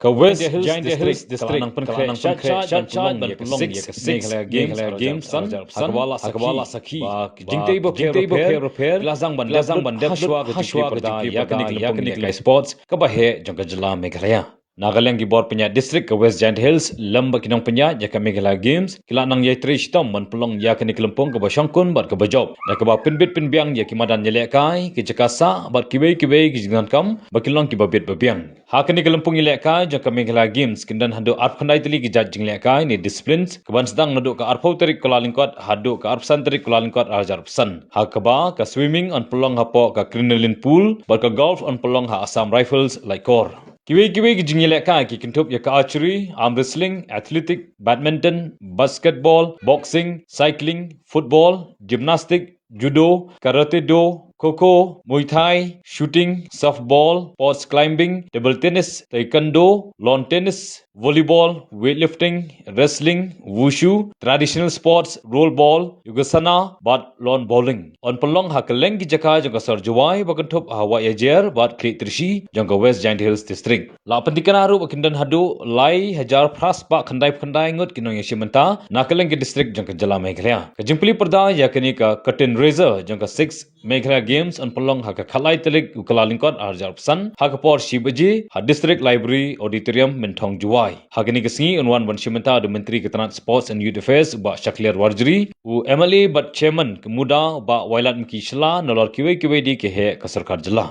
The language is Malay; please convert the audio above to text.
Ka West Giant Hills District kalanang penkhe ban pulong ye ka six games san hakawala sakhi jingtei bo repair lazang ban hashwa ka yakni klay sports ka bahe jongka jela Meghalaya Nagaland ki bor penya district ka West Giant Hills lamba kinong penya ya ka Meghalaya Games kila nang ye trishtam man pulong ya ka niklempong ka ba shangkun bat ka ba job da ka ba pinbit pinbiang ya ki madan yele kai ki jakasa bat kiwei ki jingan kam ba kilong ki babit babiang ha ka niklempong yele kai ja ka Meghalaya Games kindan hando arp khandai tili ki jat jingle kai ni disciplines ka ban sedang nadu ka arpau tarik kala lingkot hadu ka arpsan tarik kala lingkot arjar pesan ha ka ba ka swimming on pulong hapo ka crinoline pool bat ka golf on pulong ha Assam Rifles like kor Kiwi ki jingle ka ki kintup ya ka archery, arm wrestling, athletic, badminton, basketball, boxing, cycling, football, gymnastic, judo, karate do, kho, muay thai, shooting, softball, sports climbing, table tennis, taekwondo, lawn tennis, volleyball, weightlifting, wrestling, wushu, traditional sports, rollball, yugasana, bat lawn bowling. On pelong hakeleng ki jaka jangka sarjuai bakantup hawa yajer bat kri trishi jangka West Giant Hills District. La pendikan haru bakindan hadu lai hajar pras ba khandai ngut kinong yashimenta nakeleng ki district jangka jela Meghalaya. Kajimpli perda yakni ka curtain raiser jangka 6 Meghalaya Games on pelong haka khalai telik ukala lingkot arjar pesan haka por shibaji ha district library auditorium mentong juai hakini kesingi unwan banshimenta du menteri ketenat sports and youth affairs ba Shaklir Warjri u MLA bat chairman kemuda ba wailat mki shla nolor kiwe di ke he ka sarkar jela